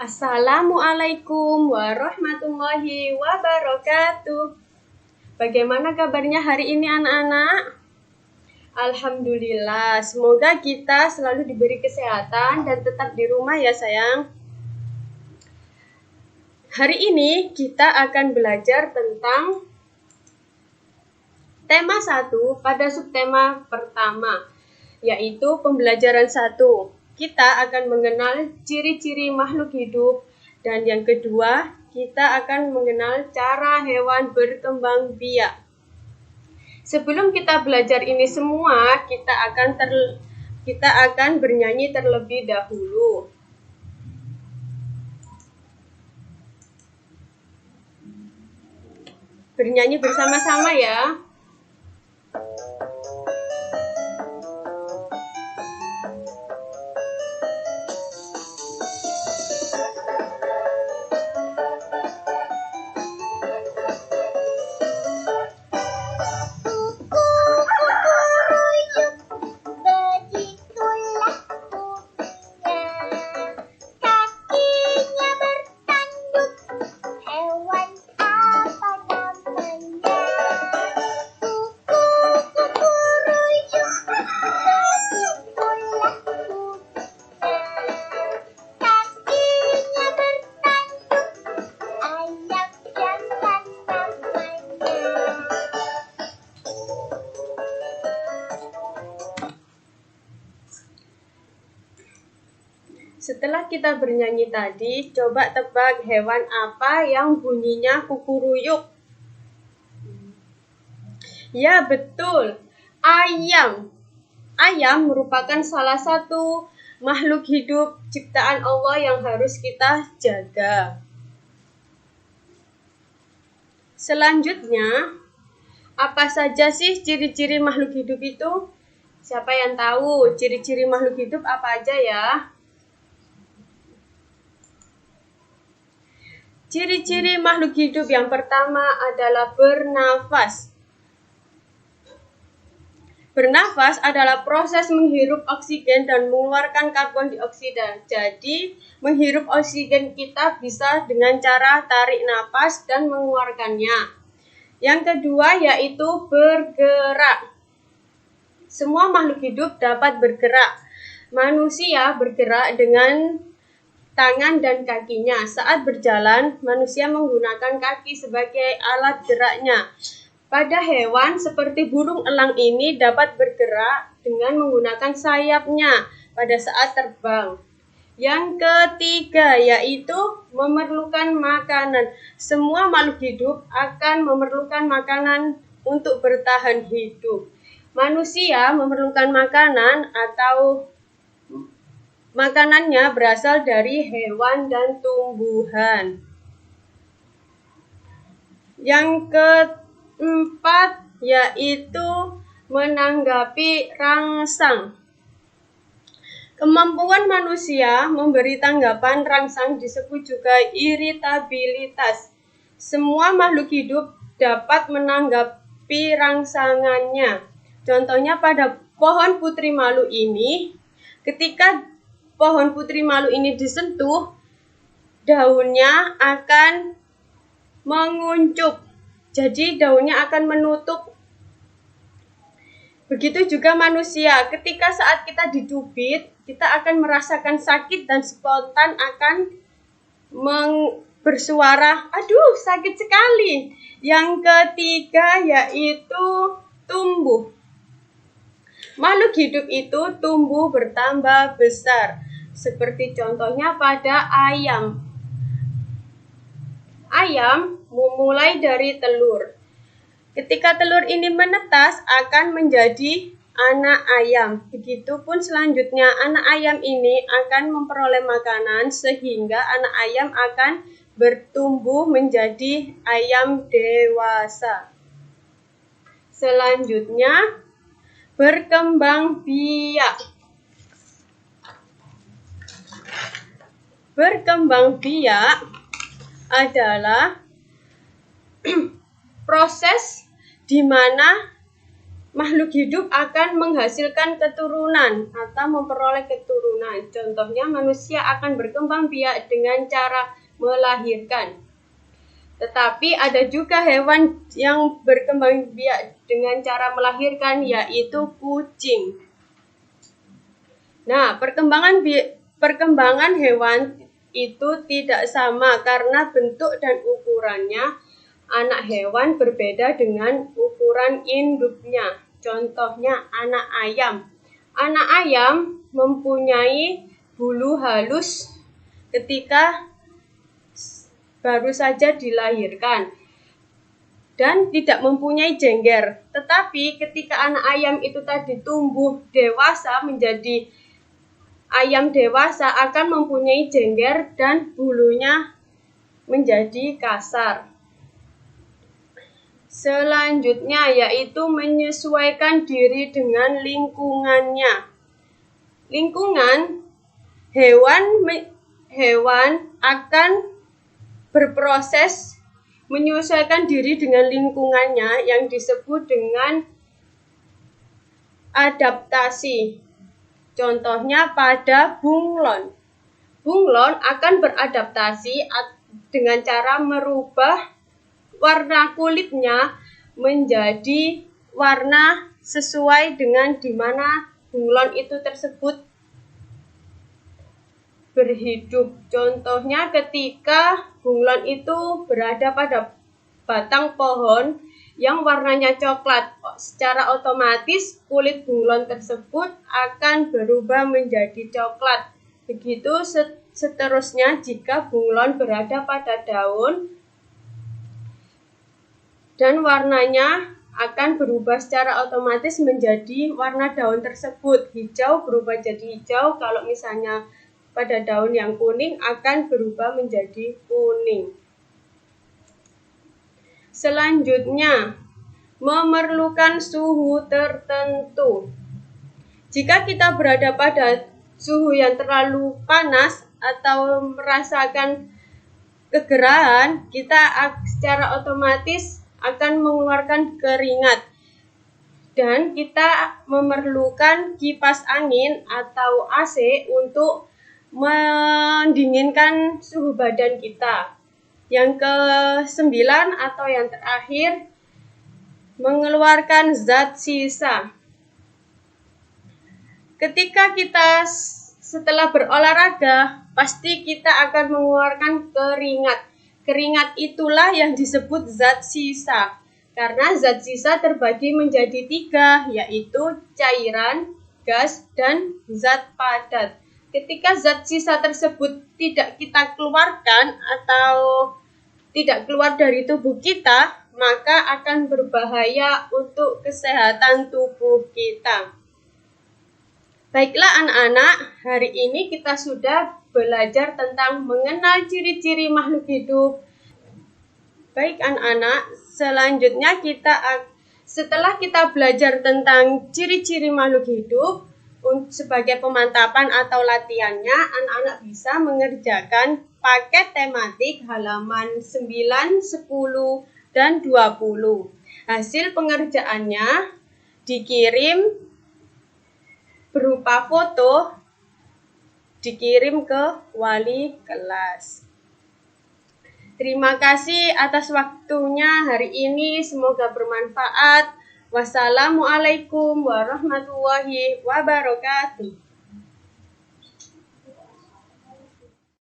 Assalamualaikum warahmatullahi wabarakatuh. Bagaimana kabarnya hari ini anak-anak? Alhamdulillah, semoga kita selalu diberi kesehatan dan tetap di rumah ya sayang. Hari ini kita akan belajar tentang tema 1 pada subtema pertama, yaitu pembelajaran 1. Kita akan mengenal ciri-ciri makhluk hidup, dan yang kedua, kita akan mengenal cara hewan berkembang biak. Sebelum kita belajar ini semua, kita akan bernyanyi terlebih dahulu. Bernyanyi bersama-sama ya. Setelah kita bernyanyi tadi, coba tebak hewan apa yang bunyinya kukuruyuk. Ya, betul. Ayam. Ayam merupakan salah satu makhluk hidup ciptaan Allah yang harus kita jaga. Selanjutnya, apa saja sih ciri-ciri makhluk hidup itu? Siapa yang tahu ciri-ciri makhluk hidup apa aja ya? Ciri-ciri makhluk hidup yang pertama adalah bernafas. Bernafas adalah proses menghirup oksigen dan mengeluarkan karbon dioksida. Jadi, menghirup oksigen kita bisa dengan cara tarik nafas dan mengeluarkannya. Yang kedua yaitu bergerak. Semua makhluk hidup dapat bergerak. Manusia bergerak dengan tangan dan kakinya. Saat berjalan, manusia menggunakan kaki sebagai alat geraknya. Pada hewan seperti burung elang ini dapat bergerak dengan menggunakan sayapnya pada saat terbang. Yang ketiga yaitu memerlukan makanan. Semua makhluk hidup akan memerlukan makanan untuk bertahan hidup. Manusia memerlukan makanan atau makanannya berasal dari hewan dan tumbuhan. Yang keempat yaitu menanggapi rangsang. Kemampuan manusia memberi tanggapan rangsang disebut juga iritabilitas. Semua makhluk hidup dapat menanggapi rangsangannya. Contohnya pada pohon putri malu ini, ketika pohon putri malu ini disentuh, daunnya akan menguncup. Jadi daunnya akan menutup. Begitu juga manusia, ketika saat kita dicubit, kita akan merasakan sakit dan spontan akan bersuara, aduh sakit sekali. Yang ketiga yaitu tumbuh. Makhluk hidup itu tumbuh bertambah besar, seperti contohnya pada ayam. Ayam memulai dari telur. Ketika telur ini menetas akan menjadi anak ayam. Begitupun selanjutnya anak ayam ini akan memperoleh makanan sehingga anak ayam akan bertumbuh menjadi ayam dewasa. Selanjutnya berkembang biak. Berkembang biak adalah proses di mana makhluk hidup akan menghasilkan keturunan atau memperoleh keturunan. Contohnya manusia akan berkembang biak dengan cara melahirkan. Tetapi ada juga hewan yang berkembang biak dengan cara melahirkan, yaitu kucing. Nah, perkembangan hewan itu tidak sama karena bentuk dan ukurannya. Anak hewan berbeda dengan ukuran induknya. Contohnya anak ayam. Anak ayam mempunyai bulu halus ketika baru saja dilahirkan dan tidak mempunyai jengger. Tetapi ketika anak ayam itu tadi tumbuh dewasa menjadi ayam dewasa akan mempunyai jengger dan bulunya menjadi kasar. Selanjutnya yaitu menyesuaikan diri dengan lingkungannya. Lingkungan hewan akan berproses menyesuaikan diri dengan lingkungannya yang disebut dengan adaptasi. Contohnya pada bunglon. Bunglon akan beradaptasi dengan cara merubah warna kulitnya menjadi warna sesuai dengan di mana bunglon itu tersebut berhidup. Contohnya ketika bunglon itu berada pada batang pohon yang warnanya coklat, secara otomatis kulit bunglon tersebut akan berubah menjadi coklat. Begitu seterusnya jika bunglon berada pada daun dan warnanya akan berubah secara otomatis menjadi warna daun tersebut. Hijau berubah jadi hijau, kalau misalnya pada daun yang kuning akan berubah menjadi kuning. Selanjutnya, memerlukan suhu tertentu. Jika kita berada pada suhu yang terlalu panas atau merasakan kegerahan, kita secara otomatis akan mengeluarkan keringat. Dan kita memerlukan kipas angin atau AC untuk mendinginkan suhu badan kita. Yang ke-9 atau yang terakhir, mengeluarkan zat sisa. Ketika kita setelah berolahraga, pasti kita akan mengeluarkan keringat. Keringat itulah yang disebut zat sisa. Karena zat sisa terbagi menjadi 3, yaitu cairan, gas, dan zat padat. Ketika zat sisa tersebut tidak kita keluarkan atau tidak keluar dari tubuh kita, maka akan berbahaya untuk kesehatan tubuh kita. Baiklah anak-anak, hari ini kita sudah belajar tentang mengenal ciri-ciri makhluk hidup. Baik anak-anak, selanjutnya setelah kita belajar tentang ciri-ciri makhluk hidup, sebagai pemantapan atau latihannya, anak-anak bisa mengerjakan paket tematik halaman 9, 10, dan 20. Hasil pengerjaannya dikirim berupa foto, dikirim ke wali kelas. Terima kasih atas waktunya hari ini, semoga bermanfaat. Wassalamualaikum warahmatullahi wabarakatuh.